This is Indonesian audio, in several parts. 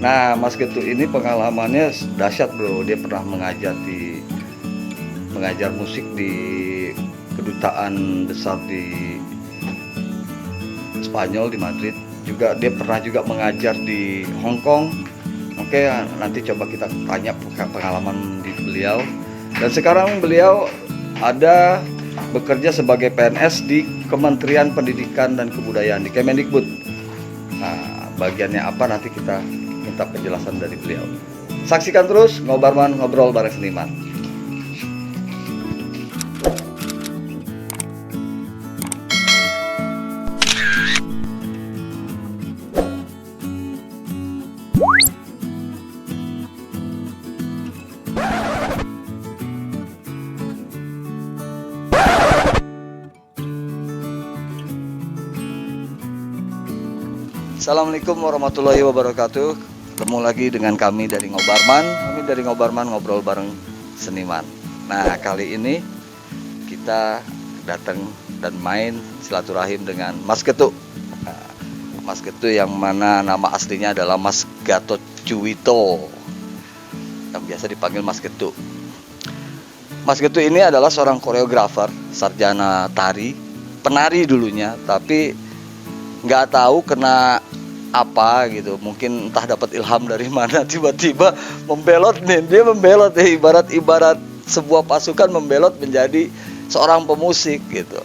Nah, Mas Getu ini pengalamannya dahsyat bro. Dia pernah mengajar musik di kedutaan besar di Spanyol di Madrid. Juga dia pernah juga mengajar di Hong Kong. Oke, nanti coba kita tanya pengalaman di beliau. Dan sekarang beliau ada bekerja sebagai PNS di Kementerian Pendidikan dan Kebudayaan di Kemendikbud. Nah, bagiannya apa nanti kita minta penjelasan dari beliau. Saksikan terus Ngobarman Ngobrol Bareng Seniman. Assalamualaikum warahmatullahi wabarakatuh. Ketemu lagi dengan kami dari Ngobarman. Kami dari Ngobarman Ngobrol Bareng Seniman. Nah, kali ini kita datang dan main silaturahim dengan Mas Getu. Nah, Mas Getu yang mana nama aslinya adalah Mas Gatot Cuwito, yang biasa dipanggil Mas Getu. Mas Getu ini adalah seorang koreografer, sarjana tari, penari dulunya, tapi nggak tahu kena apa gitu, mungkin entah dapat ilham dari mana tiba-tiba membelot nih, dia membelot ya, ibarat sebuah pasukan membelot menjadi seorang pemusik gitu.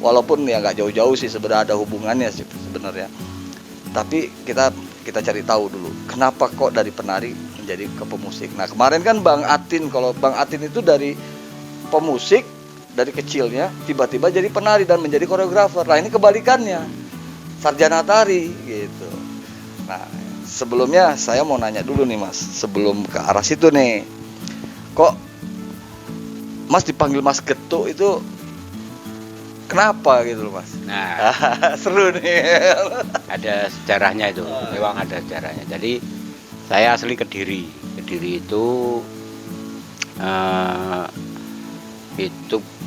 Walaupun ya nggak jauh-jauh sih sebenarnya, ada hubungannya sih sebenarnya, tapi kita cari tahu dulu kenapa kok dari penari menjadi ke pemusik. Nah, kemarin kan Bang Atin, kalau Bang Atin itu dari pemusik dari kecilnya tiba-tiba jadi penari dan menjadi koreografer. Nah, ini kebalikannya, sarjana tari gitu. Nah, sebelumnya saya mau nanya dulu nih Mas, sebelum ke arah situ nih, kok Mas dipanggil Mas Getu itu kenapa gitu loh Mas? Nah, seru nih. ada sejarahnya itu, memang ada sejarahnya. Jadi saya asli Kediri. Kediri itu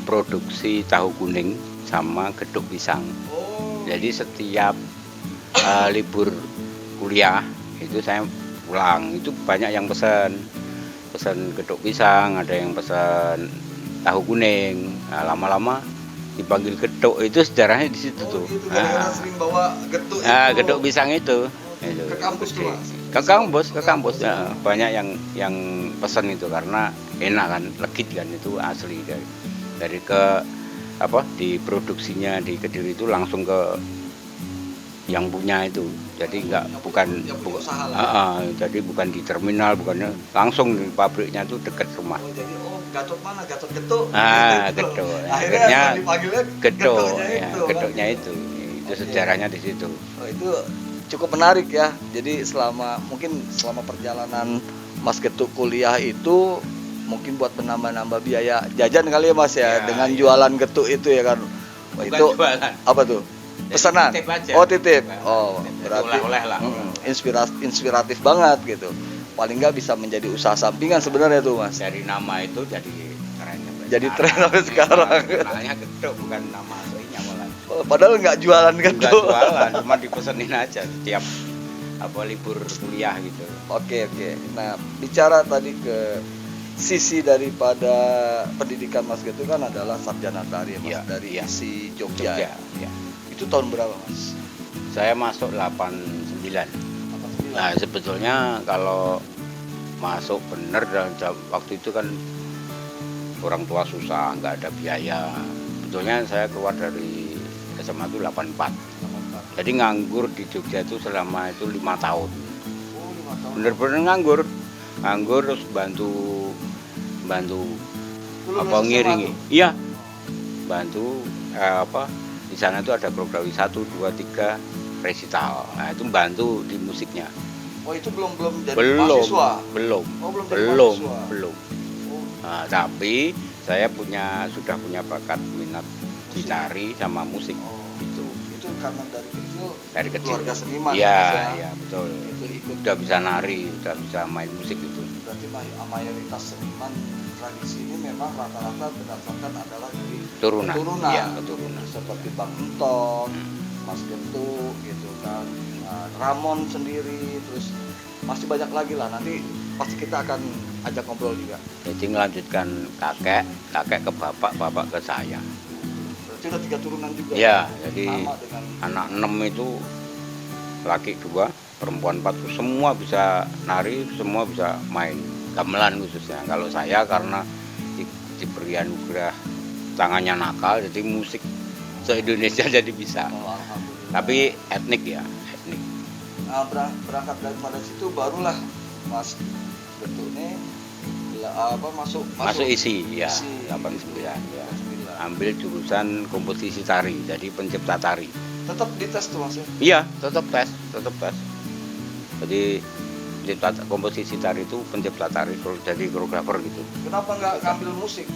produksi tahu kuning sama geduk pisang. Jadi setiap libur kuliah itu saya pulang, itu banyak yang pesan geduk pisang, ada yang pesan tahu kuning. Nah, lama-lama dipanggil geduk, itu sejarahnya di situ tuh. Gitu, sering bawa geduk Geduk pisang itu ke kampus tuh Mas? ke kampus ya, banyak yang pesan itu karena enak kan, legit kan, itu asli dari ke apa, diproduksinya di Kediri itu langsung ke yang punya itu, jadi jadi bukan di terminal, bukannya langsung di pabriknya, itu dekat rumah. Jadi Gatot mana? Gatot Getuk. Geduk. Akhirnya Akhirnya geduk, geduknya itu sejarahnya di situ. Itu cukup menarik ya. Jadi mungkin selama perjalanan Mas Getuk kuliah itu mungkin buat menambah biaya jajan kali ya Mas ya, dengan jualan getuk itu ya kan. Bukan itu jualan. Apa tuh? Pesanan. Titip aja. Oh, titip. Titip. Oh, berarti oleh-oleh lah. inspiratif banget gitu. Paling nggak bisa menjadi usaha sampingan sebenarnya tuh Mas. Dari nama itu jadi tren. Jadi tren sampai sekarang. Namanya geduk, bukan nama aslinya malah. Padahal nggak jualan Enggak getuk. jualan, cuma dipesenin aja setiap libur kuliah gitu. Oke. Nah, bicara tadi ke sisi daripada pendidikan Mas Getu kan adalah sarjana tari ya Mas, Iya, dari iya. ISI Jogja. Ya. Itu tahun berapa Mas? Saya masuk 89. Nah, sebetulnya kalau masuk bener dan waktu itu kan orang tua susah, nggak ada biaya. Sebetulnya saya keluar dari SMA itu 84. Jadi nganggur di Jogja itu selama itu 5 tahun. Oh, 5 tahun. Bener-bener nganggur terus bantu Lulus apa SMA ngiringi. tuh? Iya. Bantu di sana itu ada program 1, 2, 3 resital. Nah, itu bantu di musiknya. Oh, itu belum jadi mahasiswa. Belum. Oh, belum jadi mahasiswa. Belum. Oh, Nah, tapi saya sudah punya bakat minat di tari sama musik. itu karena Dari kecil. keluarga seniman. Iya, Mas, ya. iya, betul. Itu ikut Udah bisa nari, udah bisa main musik itu. berarti mayoritas seniman tradisi ini memang rata-rata berdasarkan adalah dari Turunan. Iya, keturunan. seperti Bang Enton, Mas Getu gitu kan, Ramon sendiri, terus masih banyak lagi lah. Nanti pasti kita akan ajak ngobrol juga. Jadi melanjutkan kakek ke bapak, bapak ke saya. Berarti udah 3 turunan juga. Ya, jadi Sama dengan anak 6 itu laki 2, perempuan 4, semua bisa nari, semua bisa main gamelan khususnya. Kalau saya karena diberi anugerah tangannya nakal, jadi musik se-Indonesia jadi bisa. alhamdulillah. Tapi etnik ya, etnik. Berangkat dari situ barulah Mas Getuk ini Masuk isi ya, isi. 89 ya. 89. Ambil jurusan komposisi tari, jadi pencipta tari. Tetap dites tuh Mas ya? Iya, tetap tes. Jadi komposisi tari itu pencipta tari, jadi koreografer gitu. Kenapa nggak ngambil musik?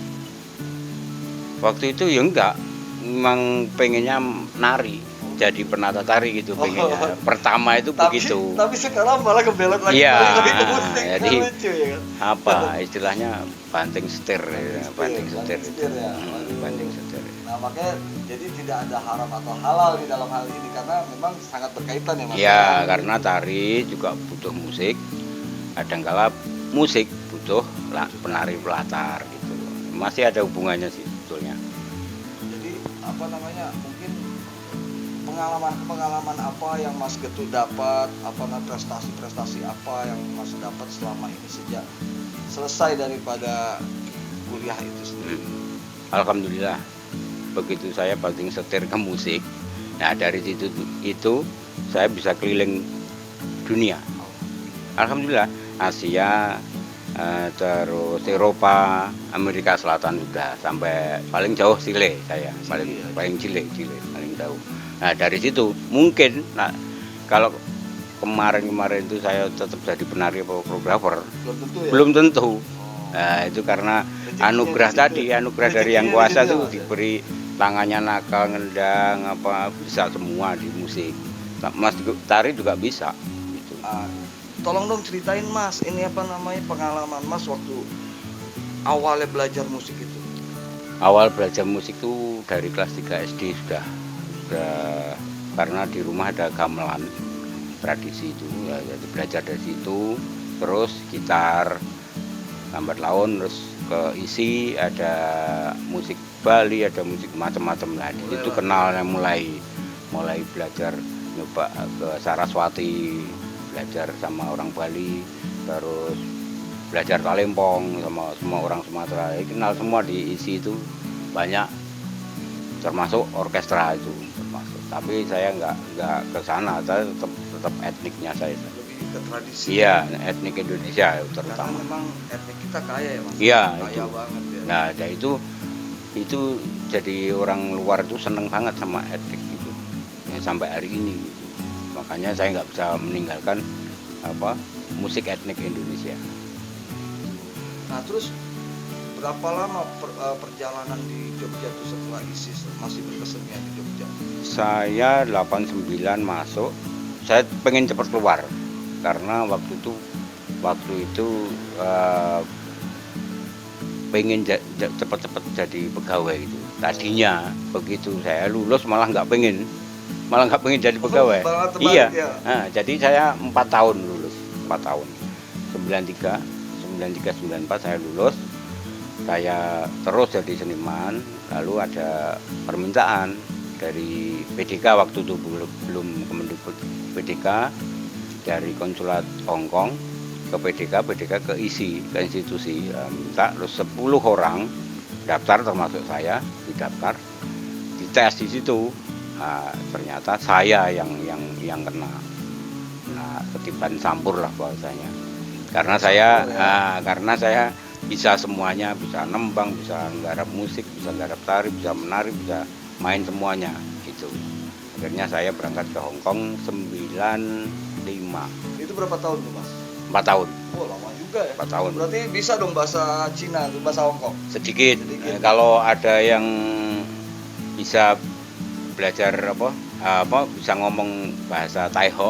Waktu itu ya enggak, memang pengennya nari, jadi penata tari gitu pengennya. Pertama itu begitu. Tapi sekarang malah kebelot lagi Iya, balik lagi ke musik. jadi Kan lucu ya kan? Apa istilahnya banting setir ya, banting setir. ya. Banting setir. Nah makanya jadi tidak ada haram atau halal di dalam hal ini karena memang sangat berkaitan ya Mas. Ya, karena tari juga butuh musik. Kadangkala musik butuh penari pelatar gitu. Masih ada hubungannya sih sebetulnya. Jadi apa namanya mungkin pengalaman apa yang Mas Getuk dapat, apa namanya prestasi apa yang Mas dapat selama ini sejak selesai daripada kuliah itu sendiri. Alhamdulillah, begitu saya banting setir ke musik, nah dari situ itu saya bisa keliling dunia. Alhamdulillah, Asia, terus Eropa, Amerika Selatan sudah sampai paling jauh Chile saya, paling Chile paling jauh. Nah dari situ mungkin, kalau kemarin itu saya tetap jadi penari atau koreografer, Belum tentu ya. belum tentu. Nah, itu karena anugerah tadi, anugerah dari yang kuasa tuh diberi tangannya nakal, ngendang, apa bisa semua di musik. Mas tari juga bisa. Gitu. Tolong dong ceritain Mas, ini apa namanya pengalaman Mas waktu awalnya belajar musik itu. Awal belajar musik tuh dari kelas 3 SD sudah karena di rumah ada gamelan tradisi itu, ya, jadi belajar dari situ. Terus gitar, lambat laun, terus ke isi ada musik Bali, ada musik macam-macam lah. Di situ kenalnya mulai belajar nyoba ke Saraswati, belajar sama orang Bali, terus belajar talempong sama semua orang Sumatera. Kenal semua di isi itu banyak, termasuk orkestra itu termasuk. Tapi saya nggak ke sana, saya tetap etniknya saya. Lebih ke tradisi. Iya, etnik Indonesia Karena terutama. memang etnik kita kaya ya Mas. Iya, Kaya itu. banget ya. Nah, ada itu jadi orang luar itu seneng banget sama etnik itu. Ya, sampai hari ini gitu. Makanya saya nggak bisa meninggalkan musik etnik Indonesia. Nah terus berapa lama perjalanan di Jogja itu setelah ISIS masih berkesenian di Jogja? Saya 89 masuk, saya pengen cepat keluar karena waktu itu pengen cepat-cepat jadi pegawai itu. Tadinya begitu saya lulus malah nggak pengen jadi pegawai. Iya. Ya. Nah, jadi saya 4 tahun lulus, 4 tahun. 93, 94 saya lulus. Saya terus jadi seniman, lalu ada permintaan dari PDK waktu itu belum Kemendikbud PDK, dari konsulat Hongkong ke PDK ke isi, ke institusi, minta terus 10 orang daftar termasuk saya, didaftar, dites di situ. Nah, ternyata saya yang kena. Nah, ketiban campur lah bahasanya. Karena saya bisa semuanya, bisa nembang, bisa nggarap musik, bisa nggarap tari, bisa menari, bisa main semuanya gitu. Akhirnya saya berangkat ke Hongkong 95. Itu berapa tahun tuh Mas? 4 tahun. Oh lama juga ya. 4 tahun. Berarti bisa dong bahasa Cina, bahasa Hongkong. Sedikit. Kalau ada yang bisa belajar bisa ngomong bahasa Taiho,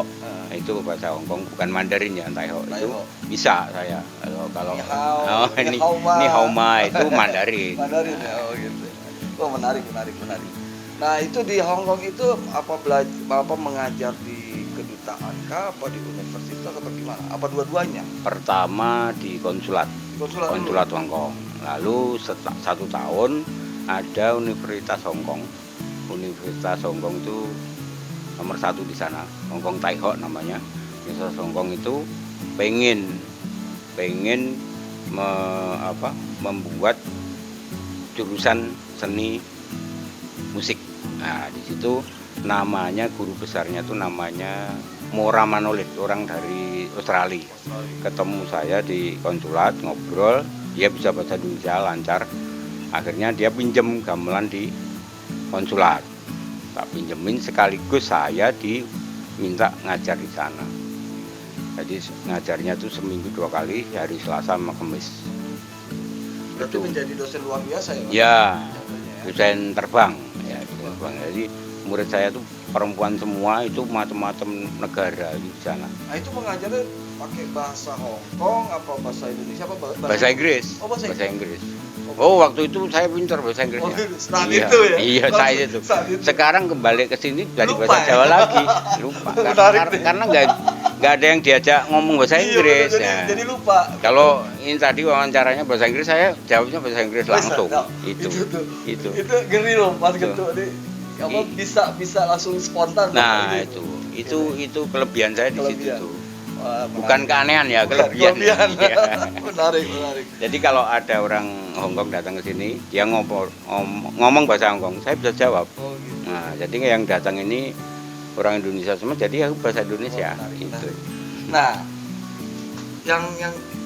itu bahasa Hongkong, bukan Mandarin ya, Taiho. Itu bisa saya. Kalau Ni hao ma itu Mandarin. Mandarin ya, oh gitu. Oh menarik. Nah itu di Hongkong itu apa mengajar di kedutaan kedutaan kah, apa di universitas atau gimana? Apa dua-duanya? Pertama di konsulat, Di konsulat dulu? konsulat Hongkong. Lalu setelah 1 tahun ada Universitas Hongkong. Universitas Hongkong itu nomor 1 di sana, Hongkong Tai Ho namanya. Universitas Hongkong itu pengen membuat jurusan seni musik. Nah, di situ namanya guru besarnya tuh namanya Mora Manolit, orang dari Australia. Ketemu saya di konsulat, ngobrol, dia bisa bahasa Indonesia lancar. Akhirnya dia pinjem gamelan di konsulat. Tak pinjemin, sekaligus saya diminta ngajar di sana. Jadi ngajarnya tuh seminggu 2 kali, hari Selasa sama Kamis. Berarti menjadi dosen luar biasa ya, Mas? Ya, Jatuhnya ya. dosen terbang. Ya, dosen terbang. Jadi murid saya tuh perempuan semua, itu macam-macam negara di sana. Nah itu mengajarnya pakai bahasa Hongkong apa bahasa Indonesia apa Bahasa Inggris. Oh, bahasa Inggris. Oh, waktu itu saya pintar bahasa Inggrisnya. Oh, saat Iya, itu ya? Iya, Saat saat itu. itu. Sekarang kembali ke sini dari Lupa bahasa ya? Jawa lagi. Lupa. Menarik deh. Karena nggak ada yang diajak ngomong bahasa Iya, Inggris. bener, Ya. jadi lupa. Kalau ini tadi wawancaranya bahasa Inggris, saya jawabnya bahasa Inggris Bisa, langsung. nah, Itu. itu ngeri loh Mas Itu. Getu nih. Apa I- bisa langsung spontan. Nah, Pak, itu kelebihan saya di situ Kelebihan. tuh. Wah, Bukan menarik. keanehan ya, Bukan, kelebihan. Iya. menarik. Jadi kalau ada orang Hongkong datang ke sini, dia ngomong bahasa Hongkong, saya bisa jawab. Oh gitu. Nah, jadi yang datang ini orang Indonesia semua, jadi aku bahasa Indonesia. Oh, menarik, Itu. Nah, yang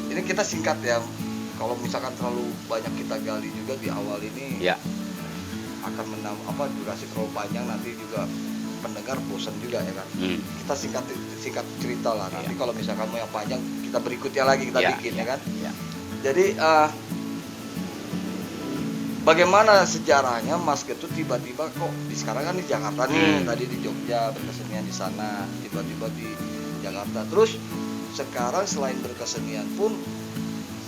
ini kita singkat ya. Kalau misalkan terlalu banyak kita gali juga di awal ini Ya, akan durasi terlalu panjang, nanti juga pendengar bosan juga ya kan. Kita singkat cerita lah. Nanti Ya. kalau misalkan mau yang panjang kita berikutnya lagi kita Ya, bikin ya, ya kan. ya. Jadi bagaimana sejarahnya Mas Getut tiba-tiba kok sekarang kan di Jakarta nih, tadi di Jogja berkesenian di sana, tiba-tiba di Jakarta. Terus sekarang selain berkesenian pun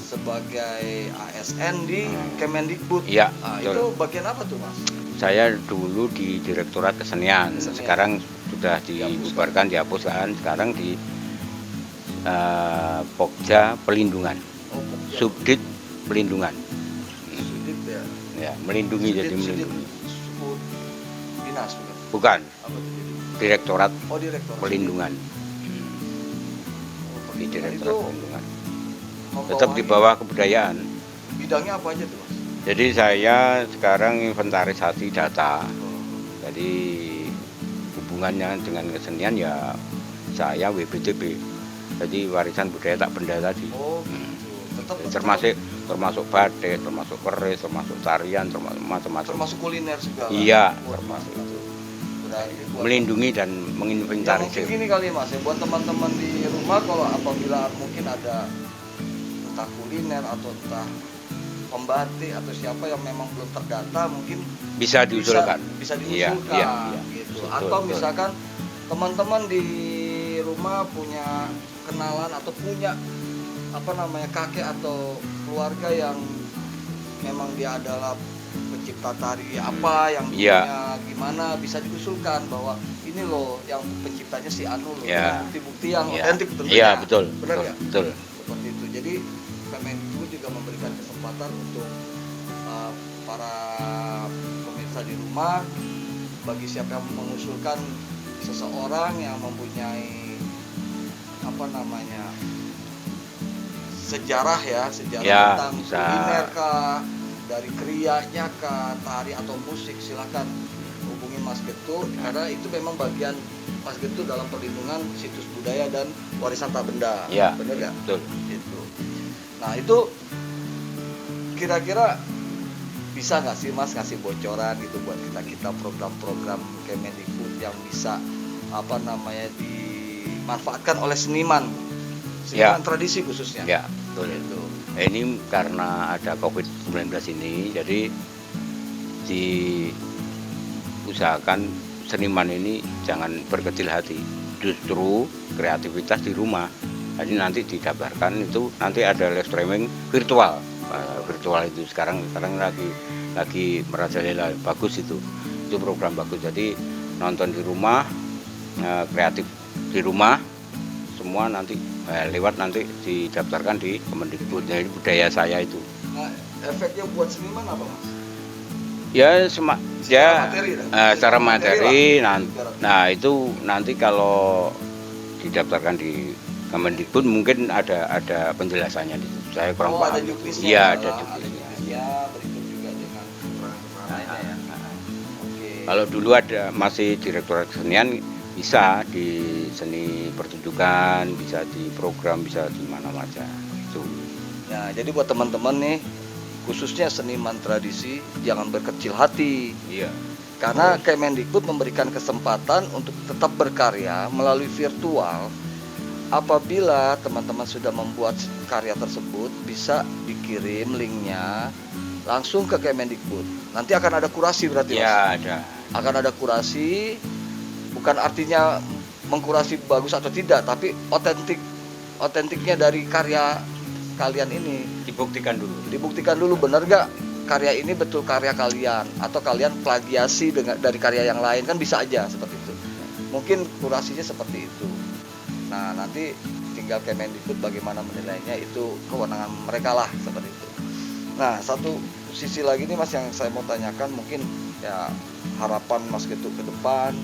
sebagai ASN di Kemendikbud. Iya, Nah, betul. itu bagian apa tuh Mas? Saya dulu di Direktorat Kesenian, Kesenian. sekarang sudah dibubarkan, dihapuskan. Sekarang di Pokja Pelindungan, Oh, Pokja. Subdit Pelindungan. Sudit ya. Ya, melindungi jadi Sudit melindungi. suku dinas bukan? Bukan, Apa tuh jadi? Direktorat Oh, direktur. Pelindungan. Oh, Di pelindungan Direktorat itu Pelindungan. membawahi Tetap di bawah kebudayaan. bidangnya apa aja tuh Mas? Jadi saya sekarang inventarisasi data. Oh. Jadi hubungannya dengan kesenian ya saya WBTP. Jadi warisan budaya tak benda tadi. Oh, gitu. Termasuk batik, termasuk keris, termasuk tarian, termasuk macam-macam. termasuk kuliner segala. Iya, Wah, termasuk itu. berarti buat- Melindungi dan Ya, mungkin menginventarisir. gini kali Mas, ya buat teman-teman di rumah kalau apabila mungkin ada entah kuliner atau entah pembatik atau siapa yang memang belum terdata mungkin Bisa diusulkan. bisa Iya, diusulkan iya. gitu. Betul, Atau betul. misalkan teman-teman di rumah punya kenalan atau punya kakek atau keluarga yang memang dia adalah pencipta tari apa yang Iya. punya gimana, bisa diusulkan bahwa ini loh yang penciptanya si Anu loh, Iya. dengan bukti-bukti yang Iya. otentik tentunya. Iya, betul. Benar betul, ya? betul. Seperti itu. Jadi Kemendikbud juga memberikan kesempatan untuk para pemirsa di rumah, bagi siapa yang mengusulkan seseorang yang mempunyai sejarah Ya, tentang bisa. kuliner kah, dari krianya kah, tari atau musik, silakan hubungi Mas Getut karena itu memang bagian Mas Getut dalam perlindungan situs budaya dan warisan tak benda. Ya, Benar ya? betul. Gitu. Nah itu kira-kira bisa nggak sih Mas ngasih bocoran gitu buat kita program-program Kemendikbud yang bisa dimanfaatkan oleh seniman tradisi khususnya. Ya, betul. Gitu. Ini karena ada COVID-19 ini, jadi diusahakan seniman ini jangan berkecil hati, justru kreativitas di rumah. Jadi nanti didabarkan itu nanti ada live streaming virtual. Virtual itu sekarang lagi merajalela, bagus itu program bagus. Jadi nonton di rumah, kreatif di rumah semua nanti lewat nanti didaftarkan di Kemendikbud. Jadi budaya saya itu. Nah, efeknya buat seniman apa Mas? Ya Secara materi, secara materi lah. nah itu nanti kalau didaftarkan di Kemendikbud mungkin ada penjelasannya di situ. Saya kurang paham. Ada juknisnya. Iya, ada juknisnya. juknisnya. Berikut juga dengan keterangan-keterangannya ya. Oke. Kalau dulu ada masih Direktorat Kesenian, bisa di seni pertunjukan, bisa di program, bisa di mana aja. Itu. Nah, jadi buat teman-teman nih, khususnya seniman tradisi, jangan berkecil hati. Iya. Karena Kemendikbud memberikan kesempatan untuk tetap berkarya melalui virtual. Apabila teman-teman sudah membuat karya tersebut, bisa dikirim linknya langsung ke Kemendikbud. Nanti akan ada kurasi berarti Mas? Ya, ada. Akan ada kurasi, bukan artinya mengkurasi bagus atau tidak, tapi otentiknya dari karya kalian ini Dibuktikan dulu. benar gak karya ini betul karya kalian, atau kalian plagiasi dari karya yang lain, kan bisa aja seperti itu. Mungkin kurasinya seperti itu. Nah, nanti tinggal Kemendikbud bagaimana menilainya, itu kewenangan mereka lah, seperti itu. Nah, satu sisi lagi nih Mas yang saya mau tanyakan, mungkin ya harapan Mas Getuk ke depan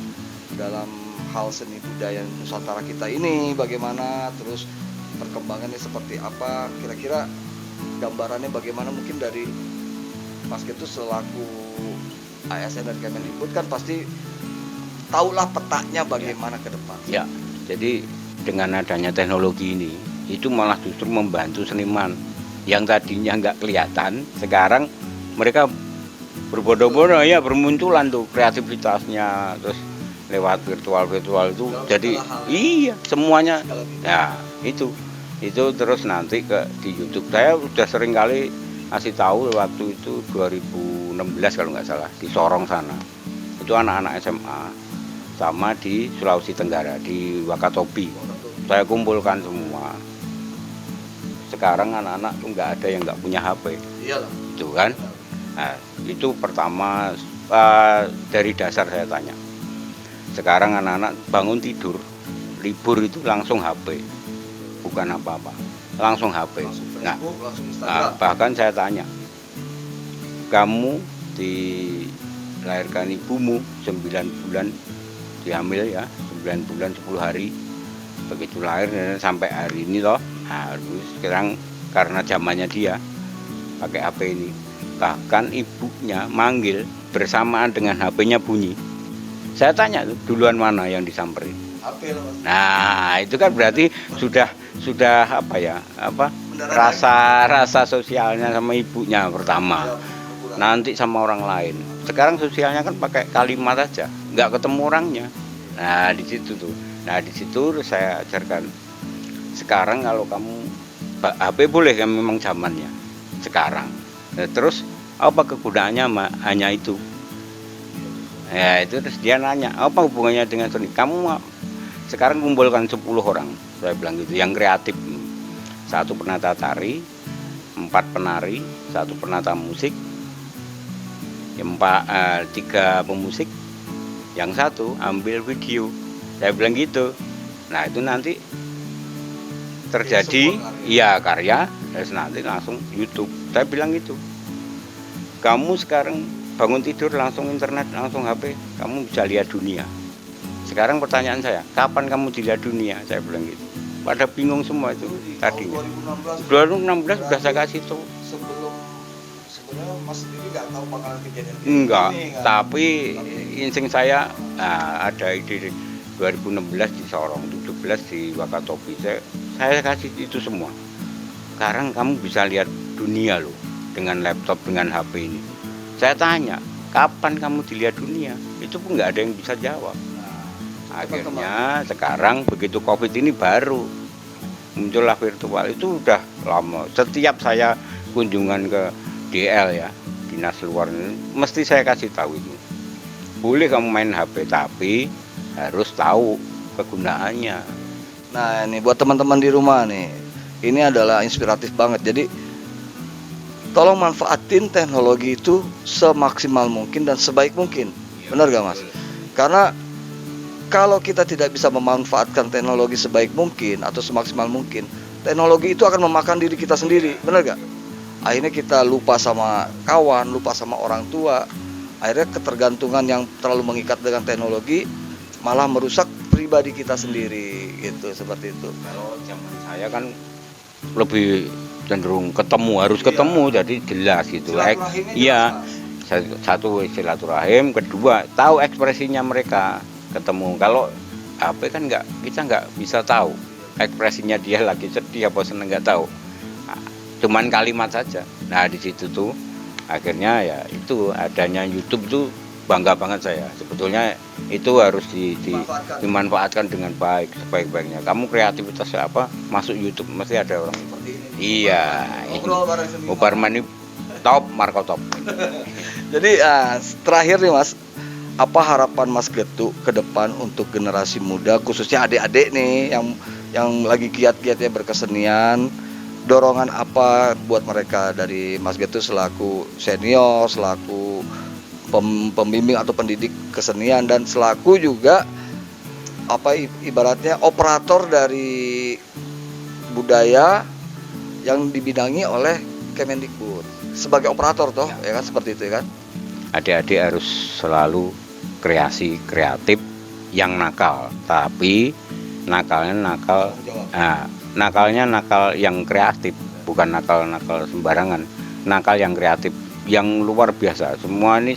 dalam hal seni budaya Nusantara kita ini bagaimana, terus perkembangannya seperti apa, kira-kira gambarannya bagaimana. Mungkin dari Mas Getuk selaku ASN dan Kemendikbud kan pasti tahulah petanya bagaimana ke depan. Ya, jadi dengan adanya teknologi ini, itu malah justru membantu seniman yang tadinya nggak kelihatan, sekarang mereka berbondong-bondong ya bermunculan tuh kreativitasnya, terus lewat virtual itu jadi iya semuanya. Ya itu terus nanti di YouTube saya udah sering kali ngasih tahu, waktu itu 2016 kalau nggak salah di Sorong sana, itu anak-anak SMA sama di Sulawesi Tenggara di Wakatobi saya kumpulkan semua. Sekarang anak-anak tuh nggak ada yang nggak punya HP. Iyalah. Itu kan. Nah, itu pertama dari dasar saya tanya. Sekarang anak-anak bangun tidur, libur itu langsung HP. Bukan apa-apa. Langsung HP. Langsung Nah, Facebook, langsung Instagram. bahkan saya tanya, kamu dilahirkan ibumu 9 bulan dihamil ya, 9 bulan 10 hari. Begitu lahir sampai hari ini loh. Nah, terus sekarang karena zamannya dia pakai HP ini, bahkan ibunya manggil bersamaan dengan HP-nya bunyi. Saya tanya tuh, duluan mana yang disamperin? HP lah Mas. Nah, itu kan berarti sudah apa ya? Rasa sosialnya sama ibunya pertama. Nanti sama orang lain. Sekarang sosialnya kan pakai kalimat aja, nggak ketemu orangnya. Nah, di situ tuh. Nah, di situ saya ajarkan. Sekarang kalau kamu HP boleh kan, memang zamannya sekarang. Nah, terus apa kegunaannya hanya itu? Ya, itu terus dia nanya, apa hubungannya dengan seni? Kamu sekarang kumpulkan 10 orang, saya bilang gitu, yang kreatif. 1 penata tari, 4 penari, 1 penata musik, 3 pemusik, yang 1 ambil video. Saya bilang gitu. Nah, itu nanti terjadi karya, terus nanti langsung YouTube. Saya bilang gitu. Kamu sekarang bangun tidur langsung internet, langsung HP, kamu bisa lihat dunia. Sekarang pertanyaan saya, kapan kamu dilihat dunia? Saya bilang gitu. Pada bingung semua itu tadinya. 2016 sudah saya kasih tuh. Sebenarnya Mas sendiri nggak tahu bakalan kejadian enggak, ini kan? Tapi insting saya ada ide 2016 di Sorong, 17 di Wakatobi. Saya kasih itu semua. Sekarang kamu bisa lihat dunia loh dengan laptop, dengan HP ini. Saya tanya, kapan kamu dilihat dunia? Itu pun nggak ada yang bisa jawab. Akhirnya sekarang begitu COVID ini baru muncullah virtual. Itu udah lama. Setiap saya kunjungan ke DL ya, dinas luar, mesti saya kasih tahu itu. Boleh kamu main HP, tapi harus tahu kegunaannya. Nah, ini buat teman-teman di rumah nih, ini adalah inspiratif banget. Jadi tolong manfaatin teknologi itu semaksimal mungkin dan sebaik mungkin. Benar gak Mas? Karena kalau kita tidak bisa memanfaatkan teknologi sebaik mungkin atau semaksimal mungkin, teknologi itu akan memakan diri kita sendiri, benar gak? Akhirnya kita lupa sama kawan, lupa sama orang tua. Akhirnya ketergantungan yang terlalu mengikat dengan teknologi malah merusak pribadi kita sendiri, gitu, seperti itu. Kalau zaman saya kan lebih cenderung harus ketemu, jadi jelas gitu. Silaturahimnya Iya, jelas, satu silaturahim, kedua tahu ekspresinya mereka ketemu. Kalau HP kan kita nggak bisa tahu ekspresinya dia lagi sedih apa seneng, nggak tahu. Nah, cuman kalimat saja. Nah di situ tuh akhirnya ya itu adanya YouTube tuh bangga banget saya. Sebetulnya itu harus dimanfaatkan dengan baik, sebaik-baiknya. Kamu kreativitasnya apa, masuk YouTube mesti ada orang. seperti ini. Iya, Ngobrol bareng seniman. Obarman ini top, Marco top. Jadi terakhir nih Mas, apa harapan Mas Getu ke depan untuk generasi muda, khususnya adik-adik nih yang lagi giat-giatnya berkesenian? Dorongan apa buat mereka dari Mas Getu selaku senior, selaku pembimbing atau pendidik kesenian, dan selaku juga ibaratnya operator dari budaya yang dibidangi oleh Kemendikbud sebagai operator toh, ya kan, seperti itu ya kan? Adik-adik harus selalu kreatif yang nakal, tapi nakalnya nakal yang kreatif, bukan nakal sembarangan. Nakal yang kreatif, yang luar biasa. Semua ini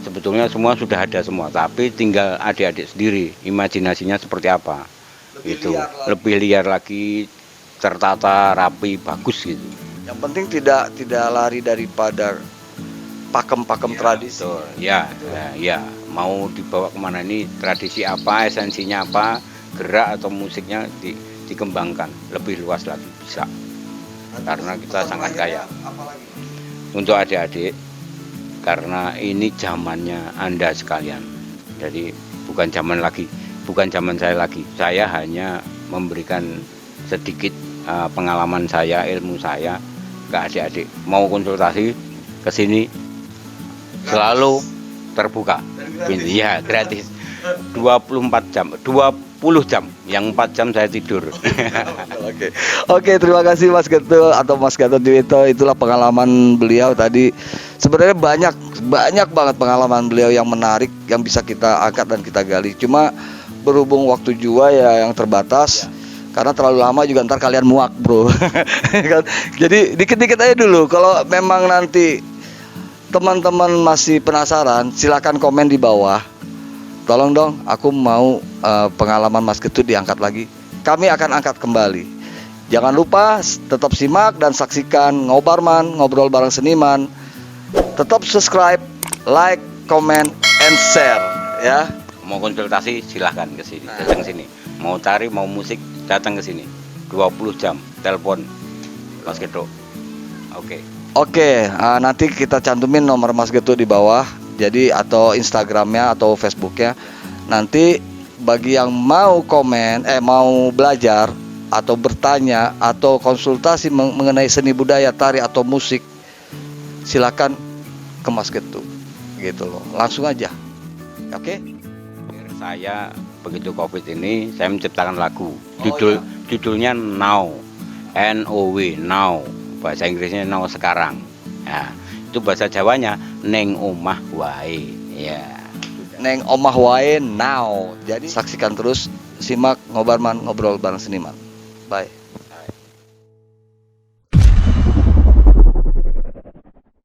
sebetulnya semua sudah ada semua, tapi tinggal adik-adik sendiri imajinasinya seperti apa. Lebih liar lagi, tertata, rapi, bagus gitu. Yang penting tidak lari daripada pakem-pakem tradisi. Betul. Ya, mau dibawa kemana, ini tradisi apa, esensinya apa, gerak atau musiknya dikembangkan lebih luas lagi bisa. Karena kita sangat kaya. Untuk adik-adik, karena ini zamannya Anda sekalian. Jadi bukan zaman saya lagi. Saya hanya memberikan sedikit pengalaman saya, ilmu saya ke adik-adik. Mau konsultasi ke sini selalu terbuka. Iya, gratis. 24 jam, 20 jam. Yang 4 jam saya tidur. Oke, terima kasih Mas Getu atau Mas Gatot Dwito. Itulah pengalaman beliau tadi. Sebenarnya banyak banget pengalaman beliau yang menarik yang bisa kita angkat dan kita gali. Cuma berhubung waktu juga ya yang terbatas. Karena terlalu lama juga ntar kalian muak, bro. Jadi dikit-dikit aja dulu. Kalau memang nanti teman-teman masih penasaran, silakan komen di bawah. Tolong dong, aku mau pengalaman Mas Getu diangkat lagi. Kami akan angkat kembali. Jangan lupa tetap simak dan saksikan Ngobarman, Ngobrol Bareng Seniman. Tetap subscribe, like, comment, and share ya. Mau konsultasi silahkan ke sini, datang sini. Mau tari, mau musik, datang ke sini. 20 jam, telepon Mas Getu. Oke, nanti kita cantumin nomor Mas Getu di bawah. Jadi atau Instagramnya atau Facebooknya. Nanti bagi yang mau komen, mau belajar atau bertanya atau konsultasi mengenai seni budaya, tari atau musik, silakan ke Mas Getu, gitu loh. Langsung aja. Oke? Saya begitu COVID ini, saya menciptakan lagu. Judulnya Now, N-O-W, Now. Bahasa Inggrisnya Now, sekarang. Ya. Itu bahasa Jawanya neng omah wae. Ya. Neng omah wae now. Jadi saksikan terus, simak Ngobarman, Ngobrol Bareng Seniman. Bye.